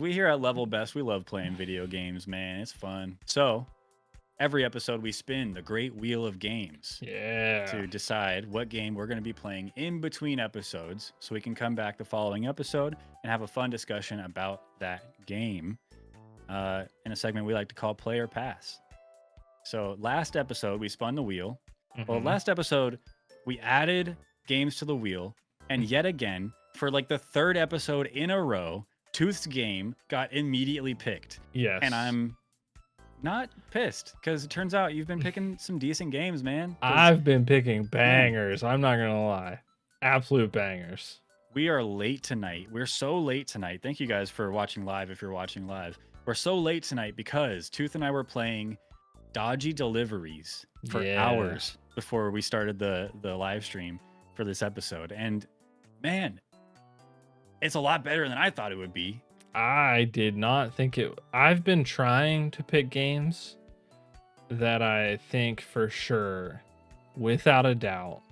We here at Level Best, we love playing video games, man. It's fun. So every episode, we spin the great wheel of games Yeah. to decide what game we're going to be playing in between episodes so we can come back the following episode and have a fun discussion about that game in a segment we like to call Player Pass. So last episode, we spun the wheel. Well, Hmm. last episode, we added games to the wheel. And yet again, for like the third episode in a row, Tooth's game got immediately picked. Yes. And I'm not pissed because it turns out you've been picking some decent games, man. 'Cause I've been picking bangers. I'm not gonna lie, absolute bangers. we are late tonight. We're so late tonight. Thank you guys for watching live if you're watching live. We're so late tonight because Tooth and I were playing Dodgy Deliveries for Yeah. hours before we started the live stream for this episode. And man, it's a lot better than I thought it would be. I did not think it. I've been trying to pick games that I think for sure, without a doubt,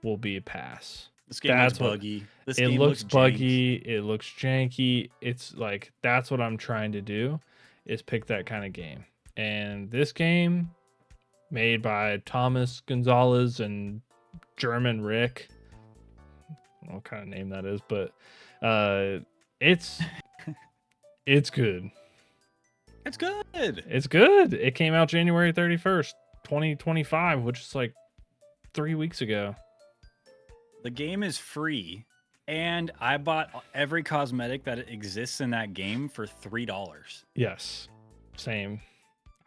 will be a pass. This game That's looks what- buggy. This It game looks jank. buggy. It looks janky. It's like that's what I'm trying to do, is pick that kind of game. And this game, made by Thomas Gonzalez and German Rick, I don't know what kind of name that is, but it's it's good. It's good. It's good. It came out January 31st, 2025, which is like 3 weeks ago. The game is free, and I bought every cosmetic that exists in that game for $3. Yes, same.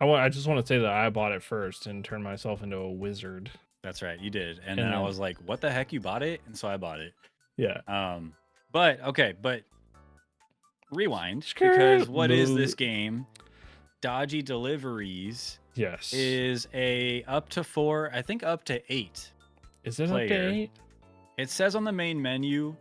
I just want to say that I bought it first and turned myself into a wizard. That's right, you did. And And then I then- was like, "What the heck? You bought it?" And so I bought it. Yeah. But rewind, Skirt. because what is Move. this game? Dodgy Deliveries Yes. is a up to 4, I think up to 8. Is it player. up to 8? It says on the main menu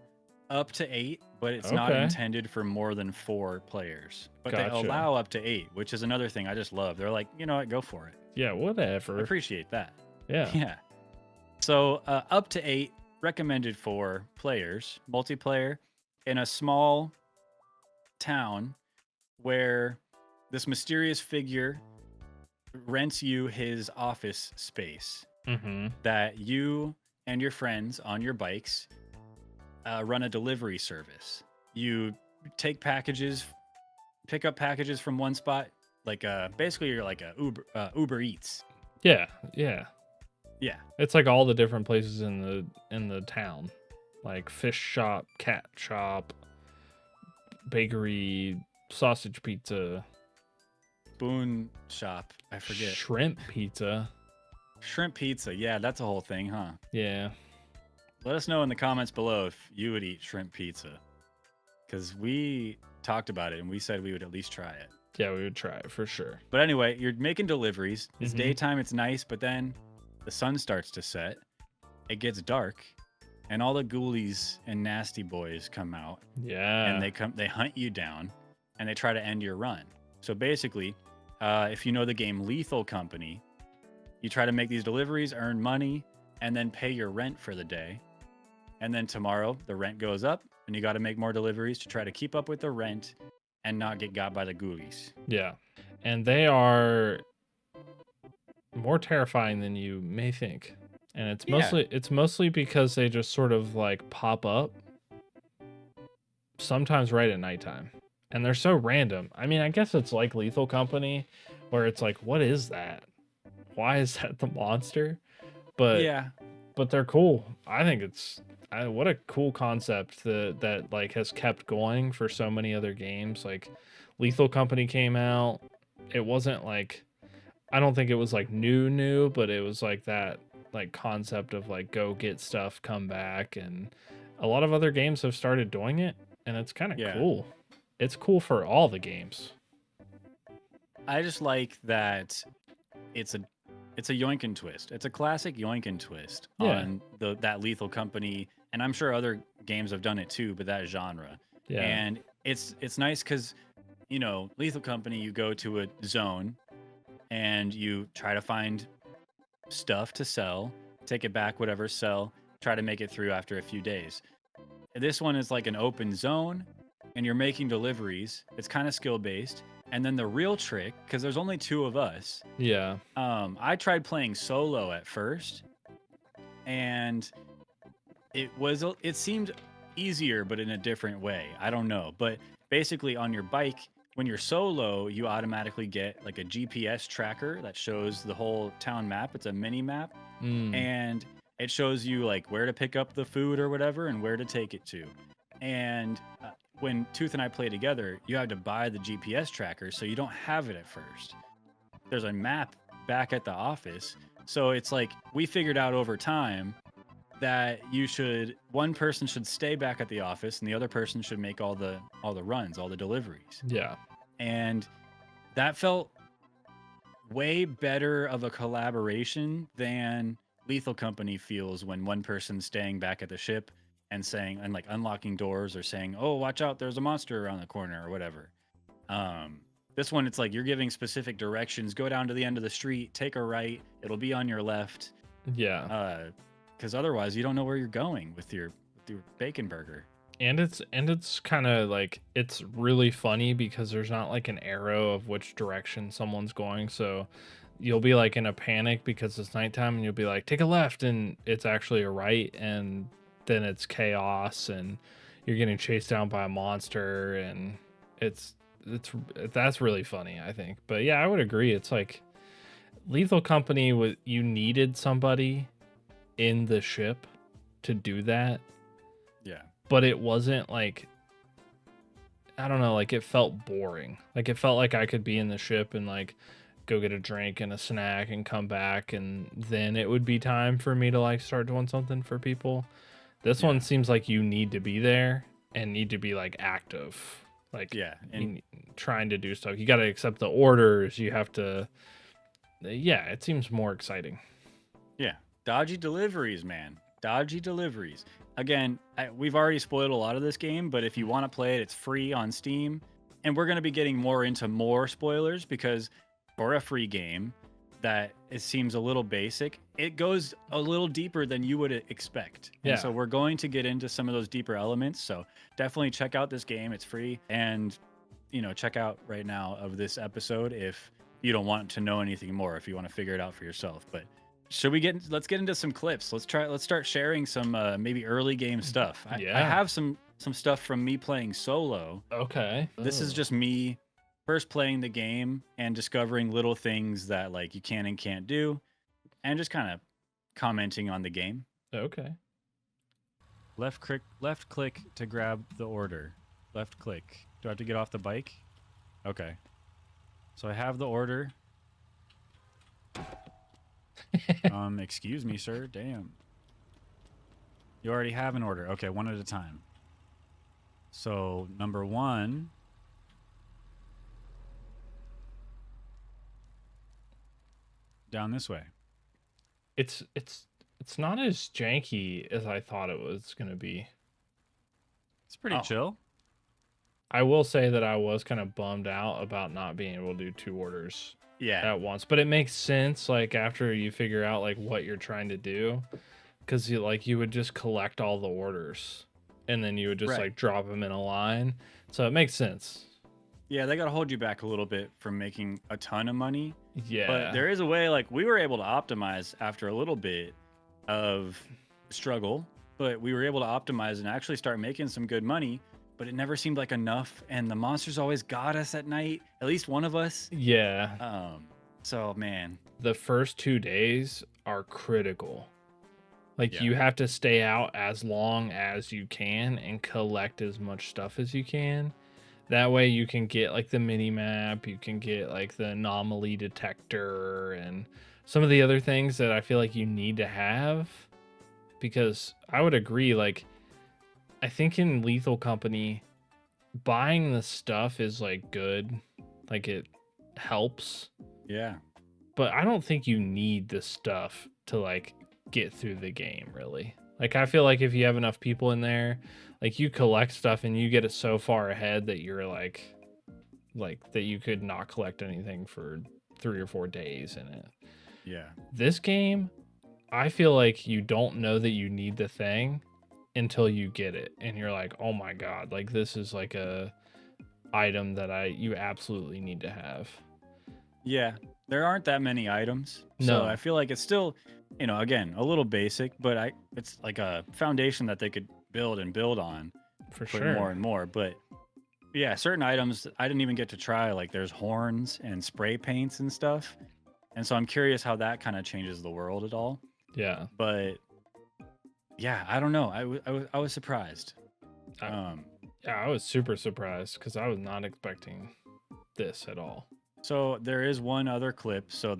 up to 8, but it's not Okay. intended for more than 4 players. But they Gotcha. allow up to 8, which is another thing I just love. They're like, you know what, go for it. Yeah, I whatever. appreciate that. Yeah. Yeah. So up to 8 recommended for players, multiplayer, in a small town where this mysterious figure rents you his office space Mm-hmm. that you and your friends on your bikes run a delivery service. You take packages, pick up packages from one spot, like basically you're like a Uber Eats. Yeah, yeah. Yeah. It's like all the different places in the town, like fish shop, cat shop, bakery, sausage pizza, Spoon shop, I forget. shrimp pizza. Shrimp pizza. Yeah, that's a whole thing, huh? Yeah. Let us know in the comments below if you would eat shrimp pizza. Because we talked about it and we said we would at least try it. Yeah, we would try it for sure. But anyway, you're making deliveries. It's Mhm. daytime, it's nice, but then the sun starts to set. It gets dark, and all the ghoulies and nasty boys come out, Yeah. and they hunt you down, and they try to end your run. So basically, if you know the game Lethal Company, you try to make these deliveries, earn money, and then pay your rent for the day. And then tomorrow, the rent goes up, and you got to make more deliveries to try to keep up with the rent and not get got by the ghoulies. Yeah. And they are more terrifying than you may think. And it's mostly because they just sort of like pop up sometimes right at nighttime. And they're so random. I mean, I guess it's like Lethal Company where it's like, what is that? Why is that the monster? But Yeah. but they're cool. I think what a cool concept that like has kept going for so many other games. Like Lethal Company came out. It wasn't like, I don't think it was like new, but it was like that like concept of like go get stuff, come back, and a lot of other games have started doing it, and it's kind of Yeah. cool. It's cool for all the games. I just like that it's a yoink and twist. It's a classic yoink and twist Yeah. on that Lethal Company, and I'm sure other games have done it too, but that genre. Yeah. And it's nice because, you know, Lethal Company, you go to a zone and you try to find stuff to sell, take it back, whatever, sell, try to make it through after a few days. This one is like an open zone, and you're making deliveries. It's kind of skill based. And then the real trick, because there's only 2 of us, Yeah. I tried playing solo at first, and it seemed easier, but in a different way. I don't know, but basically on your bike, when you're solo, you automatically get like a GPS tracker that shows the whole town map. It's a mini map, Mm. and it shows you like where to pick up the food or whatever and where to take it to. And when Tooth and I play together, you have to buy the GPS tracker, so you don't have it at first. There's a map back at the office. So it's like we figured out over time that one person should stay back at the office and the other person should make all the runs, all the deliveries. Yeah. And that felt way better of a collaboration than Lethal Company feels when one person's staying back at the ship and saying and like unlocking doors or saying, "Oh, watch out, there's a monster around the corner," or whatever. This one, it's like you're giving specific directions. Go down to the end of the street, take a right. It'll be on your left. Yeah. Because otherwise, you don't know where you're going with your bacon burger. And it's kind of like it's really funny because there's not like an arrow of which direction someone's going. So you'll be like in a panic because it's nighttime and you'll be like, take a left, and it's actually a right, and then it's chaos and you're getting chased down by a monster, and that's really funny, I think. But yeah, I would agree. It's like Lethal Company you needed somebody in the ship to do that. Yeah. But it wasn't like, I don't know, like it felt boring. Like it felt like I could be in the ship and like go get a drink and a snack and come back, and then it would be time for me to like start doing something for people. This one seems like you need to be there and need to be like active. Like and trying to do stuff. You got to accept the orders. You have to, it seems more exciting. Yeah. Dodgy deliveries, man. Dodgy deliveries. Again, we've already spoiled a lot of this game, but if you want to play it, it's free on Steam. And we're going to be getting more into more spoilers because for a free game that it seems a little basic, it goes a little deeper than you would expect. Yeah. And so we're going to get into some of those deeper elements. So definitely check out this game. It's free. And, check out right now of this episode if you don't want to know anything more, if you want to figure it out for yourself. But let's get into some clips. Let's start sharing some maybe early game stuff. I have some stuff from me playing solo. Okay. This is just me first playing the game and discovering little things that like you can and can't do, and just kind of commenting on the game. Okay. Left click to grab the order. Left click. Do I have to get off the bike? Okay. So I have the order. Excuse me, sir. Damn. You already have an order. Okay, one at a time. So, number 1. Down this way. It's not as janky as I thought it was going to be. It's pretty chill. I will say that I was kind of bummed out about not being able to do 2 orders at once, but it makes sense like after you figure out like what you're trying to do, because you would just collect all the orders and then you would just like drop them in a line, so it makes sense. Yeah, they gotta hold you back a little bit from making a ton of money. Yeah, but there is a way, like we were able to optimize after a little bit of struggle, but we were able to optimize and actually start making some good money. But it never seemed like enough, and the monsters always got us at night. At least one of us. Yeah. So man, the first 2 days are critical. Like you have to stay out as long as you can and collect as much stuff as you can. That way you can get like the mini map, you can get like the anomaly detector and some of the other things that I feel like you need to have. Because I would agree, like I think in Lethal Company, buying the stuff is like good, like it helps. Yeah. But I don't think you need the stuff to like get through the game, really. Like I feel like if you have enough people in there, like you collect stuff and you get it so far ahead that you're like that you could not collect anything for 3 or 4 days in it. Yeah. This game, I feel like you don't know that you need the thing until you get it, and you're like, oh my god, like this is like a item that you absolutely need to have. Yeah, there aren't that many items, so No. I feel like it's still, again, a little basic, but it's like a foundation that they could build and build on For for sure. more and more. But yeah, certain items I didn't even get to try. Like there's horns and spray paints and stuff, and so I'm curious how that kind of changes the world at all. Yeah. But yeah, I don't know. I was surprised. I- Yeah, I was super surprised because I was not expecting this at all. So there is one other clip. So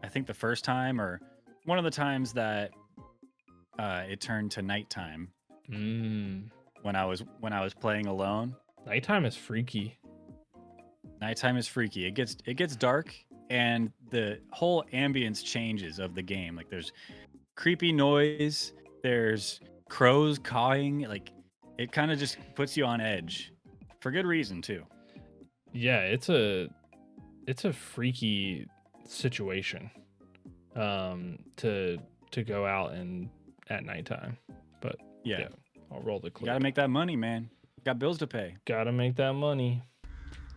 I think the first time or one of the times that it turned to nighttime Mm. when I was playing alone. Nighttime is freaky. Nighttime is freaky. It gets dark and the whole ambience changes of the game. Like there's creepy noise, there's crows cawing, like it kind of just puts you on edge for good reason too. Yeah, it's a freaky situation to go out and at nighttime. But Yeah. I'll roll the You clip. got to make that money, man. Got bills to pay. Gotta make that money.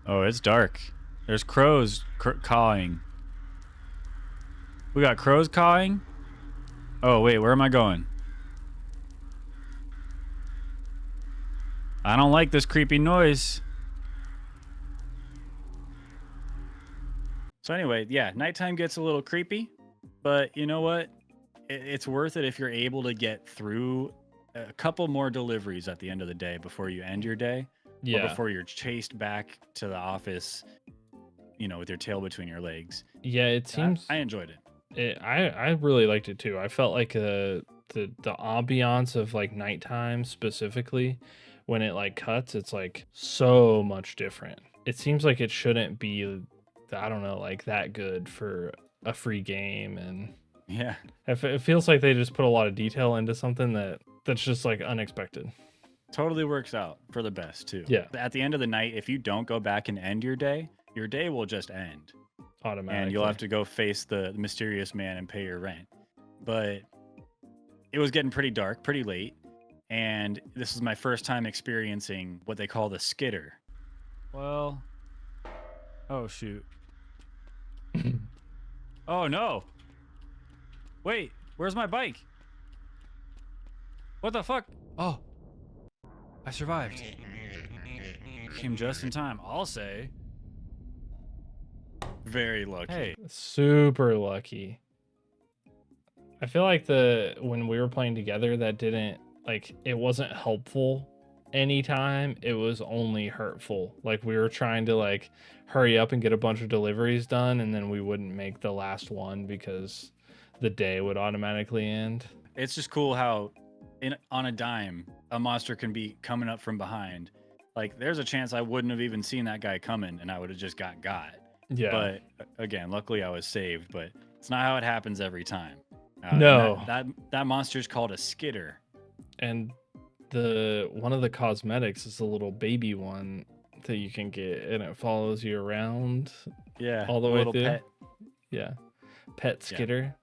Oh, it's dark. There's crows cawing. We got crows cawing? Oh, wait, where am I going? I don't like this creepy noise. So anyway, yeah, nighttime gets a little creepy, but you know what? It's worth it if you're able to get through a couple more deliveries at the end of the day before you end your day. Or Yeah. before you're chased back to the office, with your tail between your legs. Yeah, it seems I enjoyed it. I really liked it too. I felt like the ambiance of like nighttime specifically, when it like cuts, it's like so much different. It seems like it shouldn't be, I don't know, like that good for a free game, and Yeah. it feels like they just put a lot of detail into something that's just like unexpected. Totally works out for the best too. Yeah. At the end of the night, if you don't go back and end your day will just end. Automatically. And you'll have to go face the mysterious man and pay your rent. But it was getting pretty dark, pretty late. And this is my first time experiencing what they call the skitter. Well, oh shoot. Oh no. Wait, where's my bike? What the fuck? Oh, I survived. Came just in time, I'll say. Very lucky. Hey, Super lucky. I feel like when we were playing together, that didn't, like, it wasn't helpful anytime. It was only hurtful. Like, we were trying to like hurry up and get a bunch of deliveries done, and then we wouldn't make the last one because the day would automatically end. it's just cool how on a dime, a monster can be coming up from behind. Like, there's a chance I wouldn't have even seen that guy coming and I would have just got. Yeah. But again, luckily I was saved, but it's not how it happens every time. No. That monster's called a skitter. And one of the cosmetics is a little baby one that you can get, and it follows you around. Yeah. All the a way little through. pet. Yeah. Pet skitter.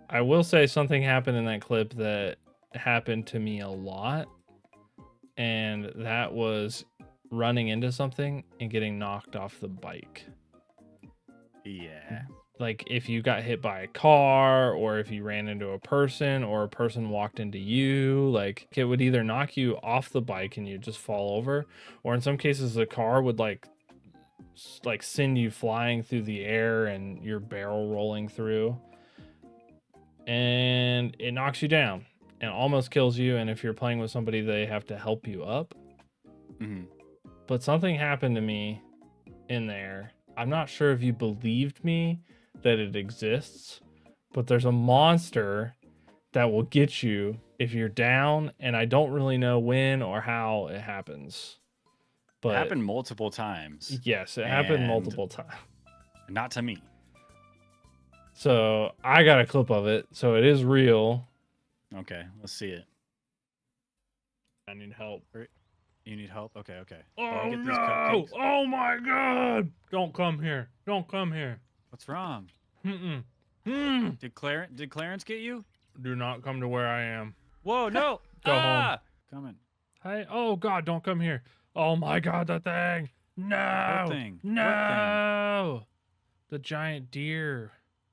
I will say something happened in that clip that happened to me a lot, and that was running into something and getting knocked off the bike. Yeah. Like if you got hit by a car, or if you ran into a person, or a person walked into you, like it would either knock you off the bike and you just fall over, or in some cases the car would like send you flying through the air and your barrel rolling through, and it knocks you down and almost kills you. And if you're playing with somebody, they have to help you up. Mm-hmm. But something happened to me in there. I'm not sure if you believed me that it exists, but there's a monster that will get you if you're down, and I don't really know when or how it happens. But It happened multiple times. yes, it happened And- multiple times. Not to me. So I got a clip of it, so it is real. Okay, let's see it. I need help. You need help? Okay. Oh Gotta get these no! cupcakes. Oh my god! Don't come here! Don't come here! What's wrong? Mm-mm. Did Clarence get you? Do not come to where I am. Whoa, no! Go home. Coming. Hey, oh God, don't come here. Oh my God, the thing. No. What thing? No. The giant deer.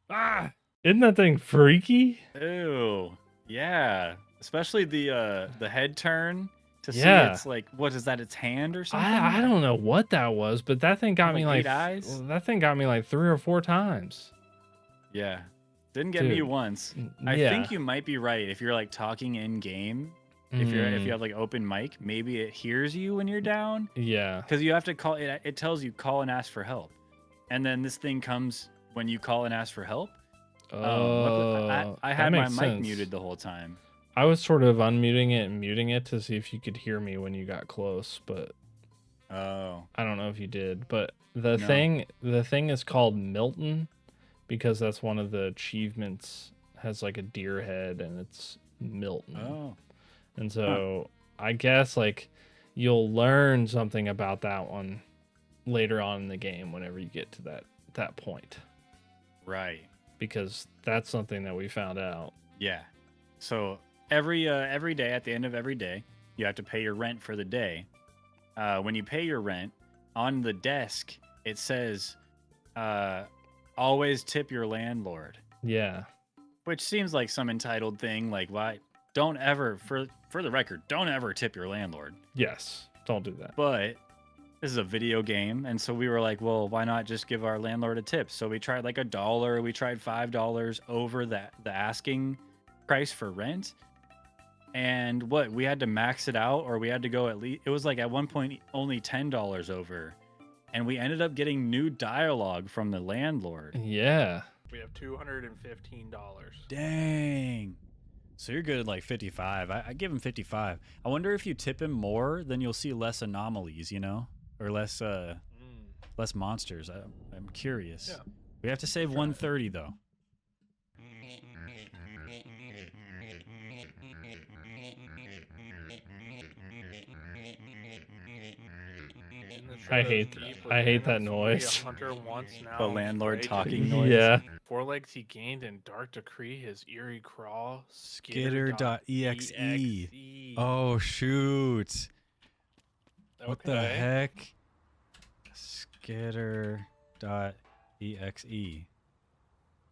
Ah. Isn't that thing freaky? Ew. Yeah. Especially the head turn to see Yeah. it's like, what is that? Its hand or something? I don't know what that was, but that thing got me Like like 8 eyes? that thing got me like 3 or 4 times. Yeah. Didn't get me Dude. once. Yeah. I think you might be right. If you're like talking in game, if you have like open mic, maybe it hears you when you're down. Yeah. Because you have to call it. It tells you call and ask for help, and then this thing comes when you call and ask for help. Luckily, I had my mic muted the whole time. I was sort of unmuting it and muting it to see if you could hear me when you got close, but Oh, I don't know if you did. But the No. thing is called Milton because that's one of the achievements. Has like a deer head and it's Milton. oh, And so I guess like you'll learn something about that one later on in the game whenever you get to that point, right. because that's something that we found out. Yeah. So every day, at the end of every day, you have to pay your rent for the day. When you pay your rent, on the desk it says, "Always tip your landlord," Yeah. which seems like some entitled thing. Like, why? Don't ever, for the record, don't ever tip your landlord. Yes. Don't do that. But this is a video game, and so we were like, well, why not just give our landlord a tip? So we tried like $1, we tried $5 over the asking price for rent. And what, we had to max it out, or we had to go at least, it was like at one point only $10 over. And we ended up getting new dialogue from the landlord. Yeah. We have $215. Dang. So you're good at like 55. I give him 55. I wonder if you tip him more, then you'll see less anomalies, you know? Or less less monsters. I'm curious. Yeah. We have to save 130 though. I hate that noise. The landlord talking noise. Yeah. 4 legs he gained in Dark Decree, his eerie crawl, Skitter.exe. Skitter.exe. Oh shoot. What the Okay. heck? Skitter.exe.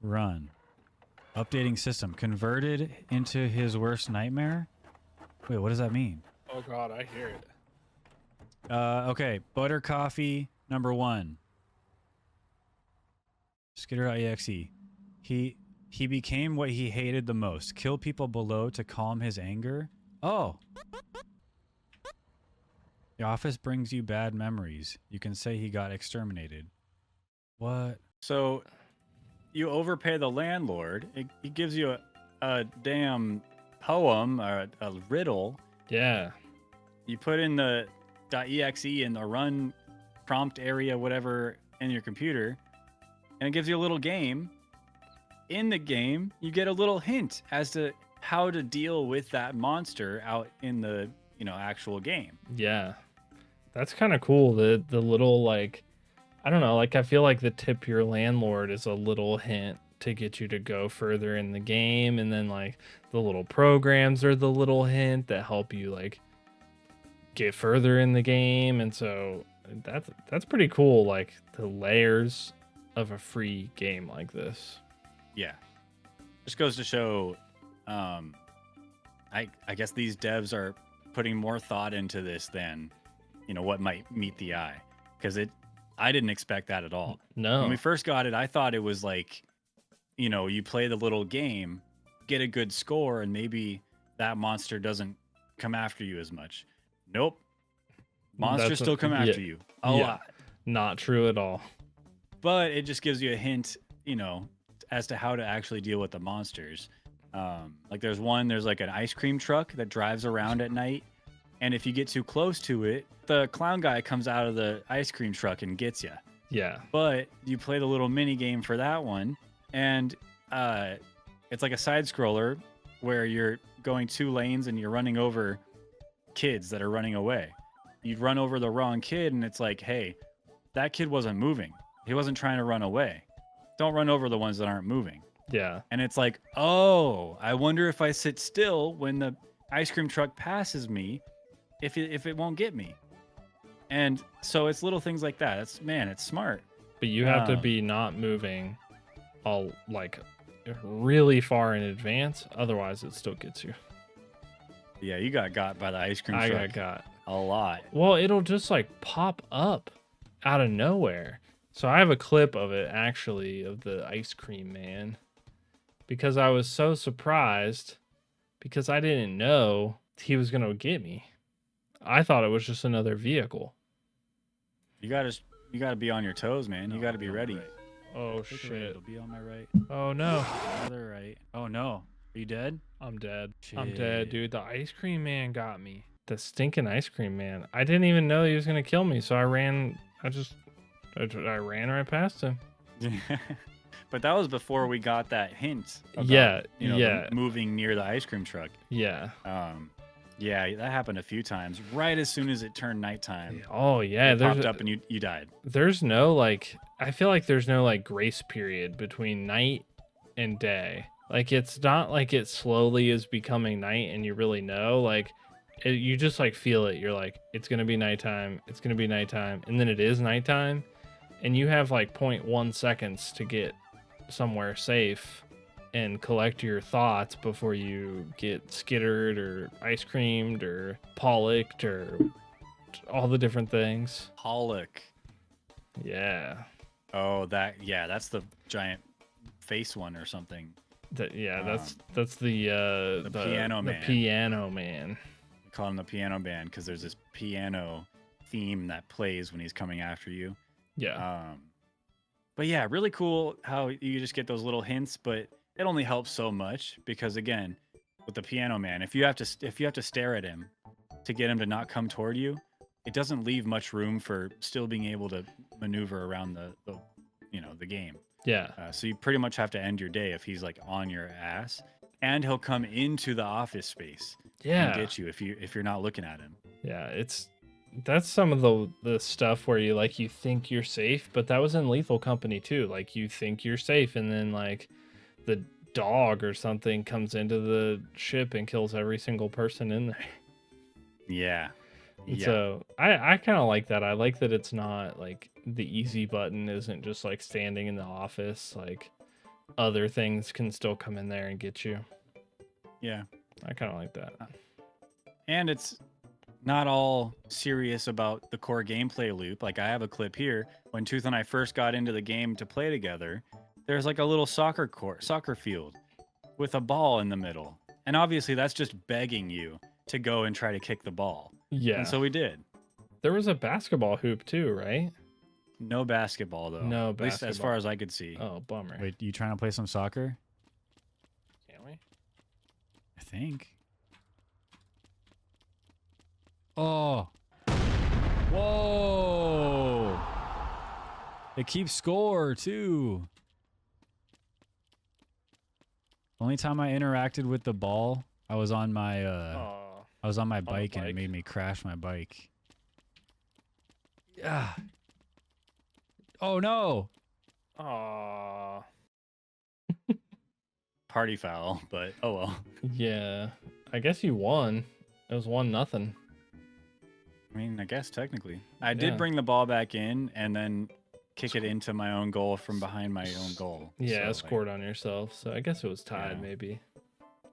Run. Updating system. Converted into his worst nightmare? Wait, what does that mean? Oh god, I hear it. Okay. Butter coffee number 1. Skitter.exe. He became what he hated the most. Kill people below to calm his anger. Oh. The office brings you bad memories. You can say he got exterminated. What? So, you overpay the landlord. He gives you a damn poem or a riddle. Yeah. You put in the .exe in the run prompt area, whatever, in your computer, and it gives you a little game. In the game, you get a little hint as to how to deal with that monster out in the, actual game. Yeah. That's kind of cool. The little, like, I don't know, like I feel like the tip your landlord is a little hint to get you to go further in the game, and then like the little programs are the little hint that help you like get further in the game. And so that's pretty cool, like the layers of a free game like this. Yeah. Just goes to show, I guess these devs are putting more thought into this than, what might meet the eye. Because I didn't expect that at all. No. When we first got it, I thought it was like, you play the little game, get a good score, and maybe that monster doesn't come after you as much. Nope. Monsters still come after you a lot. Not true at all. But it just gives you a hint, as to how to actually deal with the monsters. Like there's like an ice cream truck that drives around at night. And if you get too close to it, the clown guy comes out of the ice cream truck and gets you. Yeah. But you play the little mini game for that one, and it's like a side scroller where you're going 2 lanes and you're running over kids that are running away. You'd run over the wrong kid, and it's like, hey, that kid wasn't moving. He wasn't trying to run away. Don't run over the ones that aren't moving. Yeah. And it's like, oh, I wonder if I sit still when the ice cream truck passes me if it won't get me. And so it's little things like that. It's smart. But you have to Um, be not moving all like really far in advance, otherwise it still gets you. Yeah, you got by the ice cream I truck got a lot. Well, it'll just like pop up out of nowhere. So I have a clip of it actually of the ice cream man because I was so surprised because I didn't know he was going to get me. I thought it was just another vehicle. You gotta be on your toes, man. You gotta be ready. Oh Take the right, shit. it'll be on my right. Oh no. Other right. Oh no. Are you dead? I'm dead. I'm dead, Shit. dude. The ice cream man got me. The stinking ice cream man. I didn't even know he was going to kill me, so I ran right past him. But that was before we got that hint about, Yeah, the yeah. moving near the ice cream truck. Yeah. Yeah, that happened a few times. Right as soon as it turned nighttime, Oh yeah, it popped up and you died. there's no like I feel like there's no like grace period between night and day. Like it's not like it slowly is becoming night and you really know like you just like feel it. You're like it's going to be nighttime, it's going to be nighttime, and then it is nighttime and you have like 0.1 seconds to get somewhere safe and collect your thoughts before you get skittered or ice creamed or pollocked or all the different things. Pollock. Yeah. Oh, that's the giant face one or something. That's the piano man. The piano man. We call him the piano man because there's this piano theme that plays when he's coming after you. Yeah. But yeah, really cool how you just get those little hints, but it only helps so much because again, with the piano man, if you have to stare at him to get him to not come toward you, it doesn't leave much room for still being able to maneuver around the game. Yeah. So you pretty much have to end your day if he's like on your ass, and he'll come into the office space Yeah. and get you if you're not looking at him. Yeah. That's some of the stuff where you think you're safe, but that was in Lethal Company too. Like you think you're safe and then like the dog or something comes into the ship and kills every single person in there. Yeah. Yeah. So I kind of like that. I like that it's not like the easy button isn't just like standing in the office. Like other things can still come in there and get you. Yeah. I kind of like that. And it's not all serious about the core gameplay loop. Like I have a clip here when Tooth and I first got into the game to play together. There's like a little soccer field with a ball in the middle. And obviously that's just begging you to go and try to kick the ball. Yeah. And so we did. There was a basketball hoop too, right? No basketball though. No At least as basketball. far as I could see. Oh, bummer. Wait, you trying to play some soccer? Can't we? I think. Oh. Whoa. It keeps score too. Only time I interacted with the ball, I was on my bike and it made me crash my bike. Yeah. Oh no. Aw. Party foul, but oh well. Yeah. I guess you won. It was 1-0. I mean, I guess technically. I Yeah. did bring the ball back in and then kick it into my own goal from behind my own goal. Yeah, So, scored on yourself. So I guess it was tied, Yeah. maybe.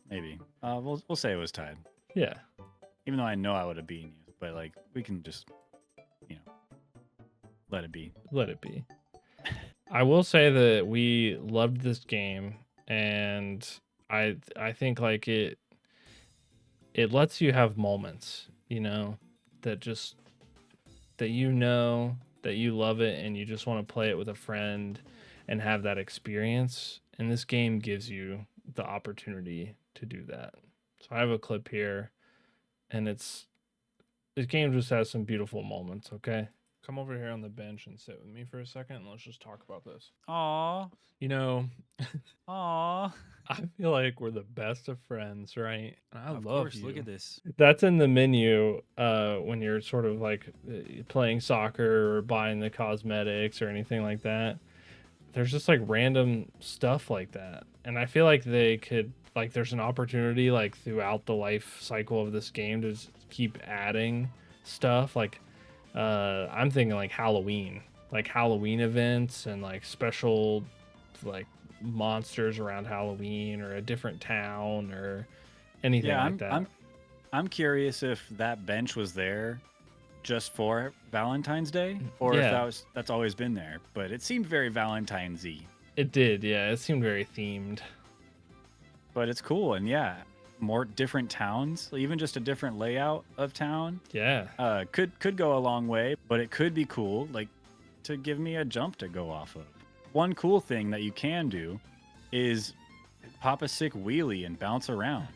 Maybe. We'll say it was tied. Yeah. Even though I know I would have beaten you, but like we can just, let it be. Let it be. I will say that we loved this game, and I think like it lets you have moments, that just that that you love it and you just want to play it with a friend and have that experience. And this game gives you the opportunity to do that. So I have a clip here, and this game just has some beautiful moments. Okay, come over here on the bench and sit with me for a second, and let's just talk about this. Aw. Aw. I feel like we're the best of friends, right? I Of love course, you. look at this. That's in the menu when you're sort of like playing soccer or buying the cosmetics or anything like that. There's just like random stuff like that. And I feel like they could like there's an opportunity like throughout the life cycle of this game to just keep adding stuff. Like I'm thinking like Halloween events and like special like monsters around Halloween or a different town or anything Yeah, like that. I'm curious if that bench was there just for Valentine's Day, or if Yeah. that's always been there. But it seemed very Valentine's-y. It did, yeah. It seemed very themed. But it's cool, and yeah, more different towns, even just a different layout of town, Yeah. could go a long way. But it could be cool, like to give me a jump to go off of. One cool thing that you can do is pop a sick wheelie and bounce around.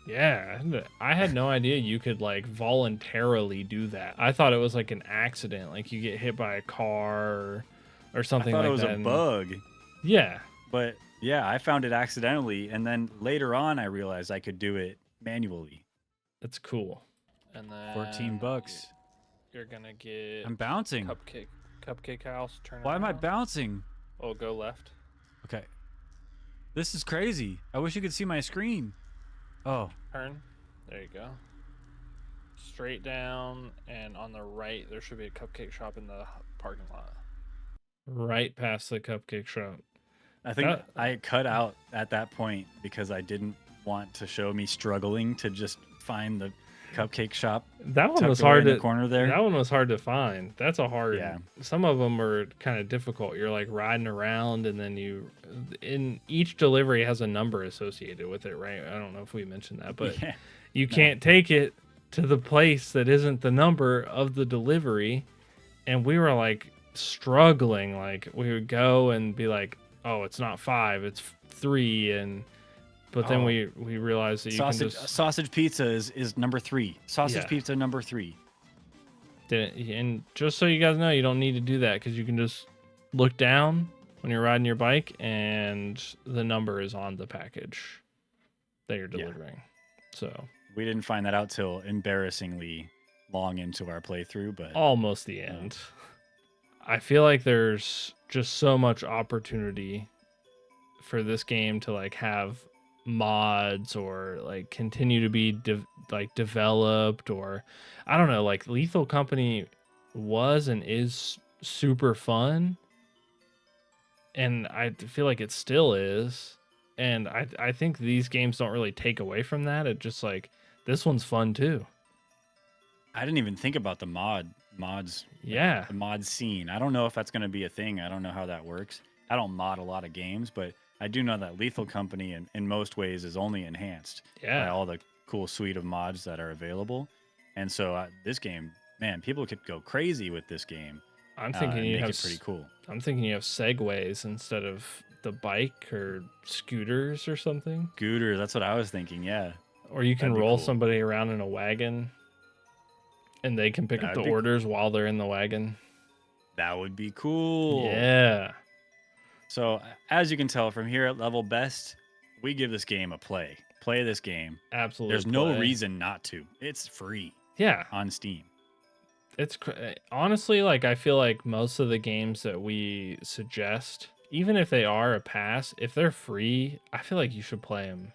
Yeah, I had no idea you could like voluntarily do that. I thought it was like an accident, like you get hit by a car or I something thought like it was that. a and- bug, Yeah, but yeah, I found it accidentally, and then later on I realized I could do it manually. it's cool. And then $14. You're gonna get I'm bouncing. cupcake house. Turn. Why am I around. bouncing? Oh, go left. Okay. This is crazy. I wish you could see my screen. Oh, Turn. There you go. Straight down, and on the right there should be a cupcake shop in the parking lot. Right past the cupcake shop. I think That- I cut out at that point because I didn't want to show me struggling to just find the cupcake shop That one tucked was away hard in the to. corner there. That one was hard to find. That's a hard. Yeah. Some of them are kind of difficult. You're like riding around, and then in each delivery has a number associated with it, right? I don't know if we mentioned that, but Yeah. you can't take it to the place that isn't the number of the delivery. And we were like struggling. Like we would go and be like, "Oh, it's not 5, it's 3," but then Oh. we realized that you can just Sausage pizza is number 3. Sausage Yeah. pizza number 3. And just so you guys know, you don't need to do that because you can just look down when you're riding your bike and the number is on the package that you're Yeah. delivering. So We didn't find that out till embarrassingly long into our playthrough, but almost the end. I feel like there's just so much opportunity for this game to like have mods or like continue to be developed, or I don't know, like Lethal Company was and is super fun, and I feel like it still is, and I think these games don't really take away from that. It just like this one's fun too. I didn't even think about the mods. Yeah. The mod scene. I don't know if that's going to be a thing. I don't know how that works. I don't mod a lot of games, but I do know that Lethal Company in most ways is only enhanced by Yeah. all the cool suite of mods that are available. And so this game, man, people could go crazy with this game. I'm thinking and you make have it pretty cool. I'm thinking you have segways instead of the bike or scooters or something. Scooter, that's what I was thinking. Yeah. Or you can That'd be roll cool. somebody around in a wagon and they can pick up That'd the be cool. orders while they're in the wagon. That would be cool. Yeah. So as you can tell from here at Level Best, we give this game a play. Play this game. Absolutely. There's no reason not to. It's free Yeah. on Steam. It's honestly like I feel like most of the games that we suggest, even if they are a pass, if they're free, I feel like you should play them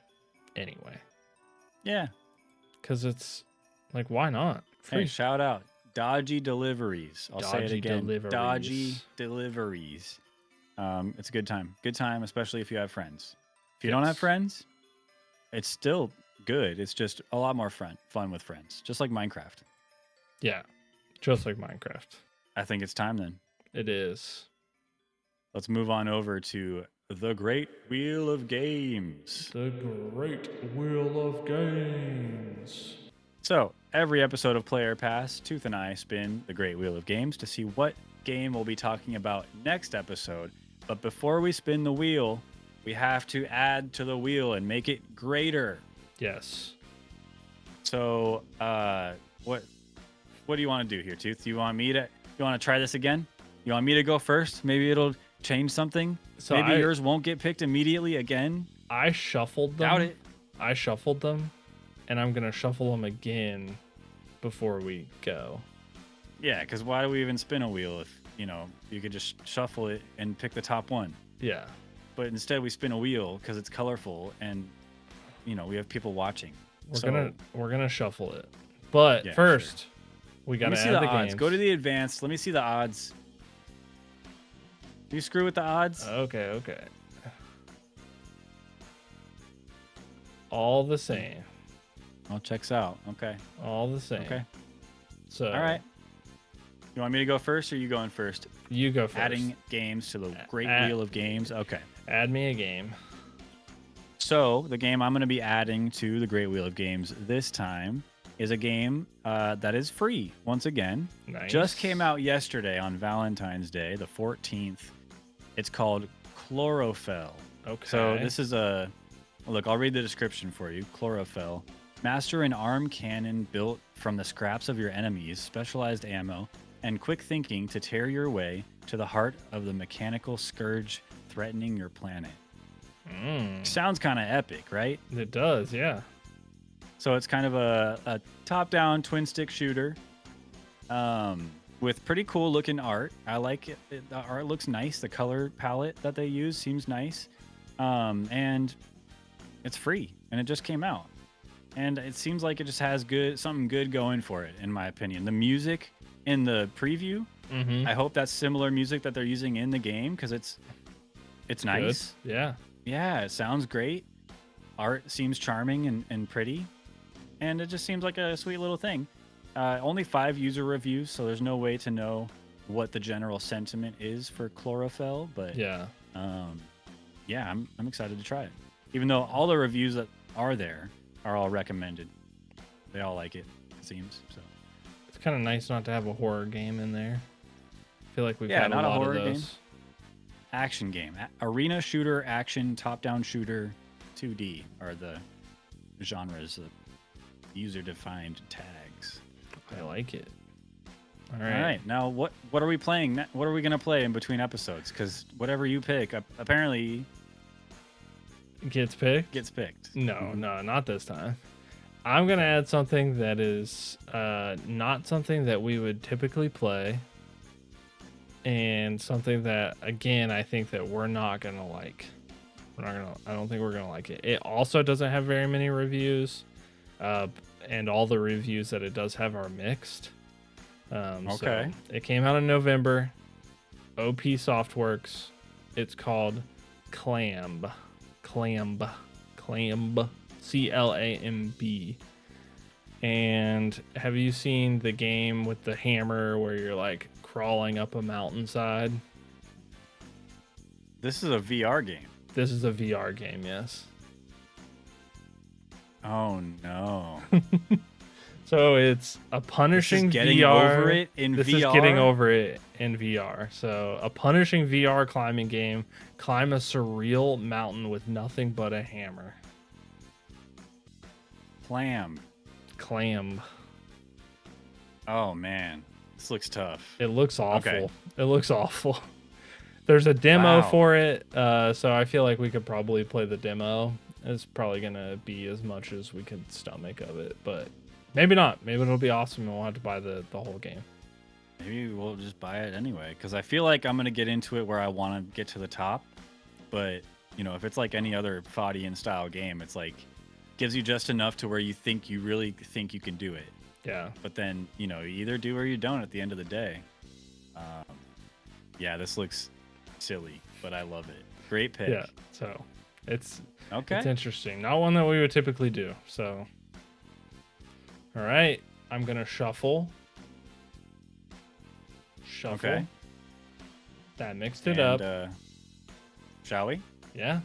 anyway. Yeah. Cuz it's like why not? Free. Hey, shout out Dodgy Deliveries. I'll say it Dodgy again. Dodgy Deliveries. Deliveries. It's a good time. Good time, especially if you have friends. If you don't have friends, it's still good. It's just a lot more fun with friends, just like Minecraft. Yeah. Just like Minecraft. I think it's time then. It is. Let's move on over to the Great Wheel of Games. The Great Wheel of Games. So, every episode of Player Pass, Tooth and I spin the Great Wheel of Games to see what game we'll be talking about next episode. But before we spin the wheel, we have to add to the wheel and make it greater. Yes. So, what do you want to do here, Tooth? You want to try this again? You want me to go first? Maybe it'll change something. So Maybe yours won't get picked immediately again. I shuffled them. Doubt it. I shuffled them, and I'm gonna shuffle them again before we go. Yeah, because why do we even spin a wheel if you could just shuffle it and pick the top one? Yeah. But instead we spin a wheel because it's colorful and we have people watching. We're gonna shuffle it, but Yeah, first we Let gotta me see add the the odds. games. Go to the advanced. Let me see the odds. Do you screw with the odds? Okay. All the same. All checks out. Okay. All the same. Okay. So. All right. You want me to go first, or you going first? You go first. Adding games to the Great Wheel of Games. Okay. Add me a game. So the game I'm going to be adding to the Great Wheel of Games this time is a game that is free once again. Nice. Just came out yesterday on Valentine's Day, the 14th. It's called Chlorophyll. Okay. So this is look, I'll read the description for you. Chlorophyll. Master an arm cannon built from the scraps of your enemies, specialized ammo, and quick thinking to tear your way to the heart of the mechanical scourge threatening your planet. Sounds kind of epic, right? It does, yeah. So it's kind of a top-down twin-stick shooter with pretty cool looking art. I like it. The art looks nice. The color palette that they use seems nice. And it's free, and it just came out. And it seems like it just has something good going for it, in my opinion. The music in the preview, I hope that's similar music that they're using in the game, because it's nice. Good. Yeah. Yeah, it sounds great. Art seems charming and pretty. And it just seems like a sweet little thing. Only 5 user reviews, so there's no way to know what the general sentiment is for Chlorophyll. But yeah, yeah, I'm excited to try it. Even though all the reviews that are there are all recommended. They all like it seems. So it's kind of nice not to have a horror game in there. I feel like we've Yeah, had not a a lot horror of those. game. Action game. Arena shooter, action, top-down shooter, 2D are the genres, the user-defined tags. I like it. All right. Now, what are we playing? What are we going to play in between episodes? Because whatever you pick, apparently Gets picked? gets picked. No, not this time. I'm going to add something that is not something that we would typically play, and something that, again, I think that we're not going to like. I don't think we're going to like it. It also doesn't have very many reviews, and all the reviews that it does have are mixed. Okay. So it came out in November. OP Softworks. It's called Clamb. Clamb. CLAMB. And have you seen the game with the hammer where you're like crawling up a mountainside? This is a VR game. This is a VR game, yes. Oh, no. So it's a punishing This is getting VR. over it in this VR? is getting over it in VR. So a punishing VR climbing game. Climb a surreal mountain with nothing but a hammer. Clamb. Oh, man. This looks tough. It looks awful. Okay. It looks awful. There's a demo Wow. for it, so I feel like we could probably play the demo. It's probably gonna be as much as we could stomach of it, but maybe not. Maybe it'll be awesome and we'll have to buy the whole game. Maybe we'll just buy it anyway, because I feel like I'm going to get into it where I want to get to the top. But, if it's like any other Fadian style game, it's like gives you just enough to where you really think you can do it. Yeah. But then, you either do or you don't at the end of the day. Yeah, this looks silly, but I love it. Great pick. Yeah. So it's Okay. interesting. Not one that we would typically do. So all right. I'm gonna shuffle. Okay. That mixed it up. Shall we? Yeah.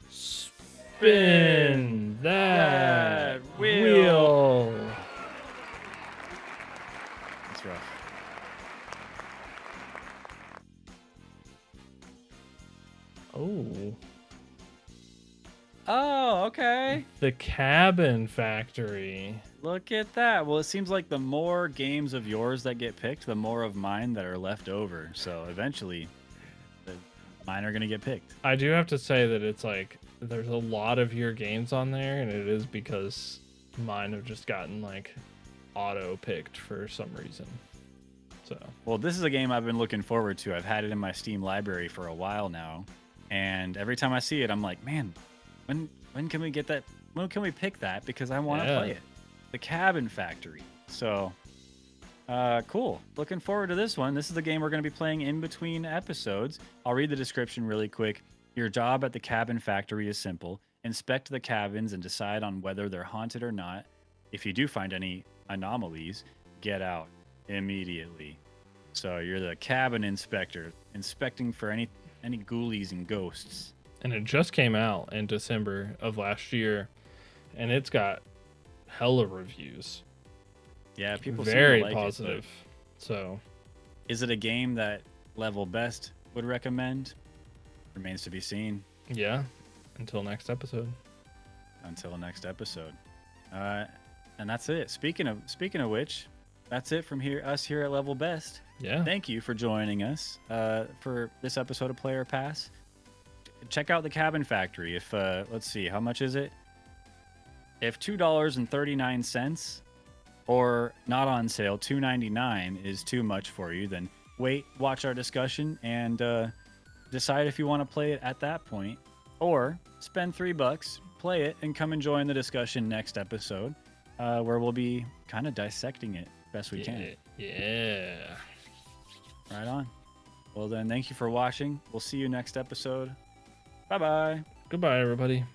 Spin that wheel. That's rough. Oh. Oh, okay. The Cabin Factory. Look at that. Well, it seems like the more games of yours that get picked, the more of mine that are left over. So eventually, mine are going to get picked. I do have to say that it's like there's a lot of your games on there, and it is because mine have just gotten like auto picked for some reason. So Well, this is a game I've been looking forward to. I've had it in my Steam library for a while now. And every time I see it, I'm like, man, when when can we get that? When can we pick that? Because I want to Yeah. play it. The Cabin Factory. So, cool. Looking forward to this one. This is the game we're going to be playing in between episodes. I'll read the description really quick. Your job at the Cabin Factory is simple. Inspect the cabins and decide on whether they're haunted or not. If you do find any anomalies, get out immediately. So you're the cabin inspector, inspecting for any ghoulies and ghosts. And it just came out in December of last year, and it's got hella reviews. Yeah, people Very seem to like positive. So, Is it a game that Level Best would recommend? Remains to be seen. yeah. Until next episode. Until next episode. And that's it. Speaking of which, that's it from us here at Level Best. Yeah. Thank you for joining us for this episode of Player Pass. Check out the Cabin Factory. If let's see, how much is it? If $2.39 or not on sale, $2.99 is too much for you, then wait, watch our discussion, and decide if you want to play it at that point, or spend $3, play it, and come and join the discussion next episode, where we'll be kind of dissecting it best we can. Yeah. Right on. Well then, thank you for watching. We'll see you next episode. Bye bye. Goodbye, everybody.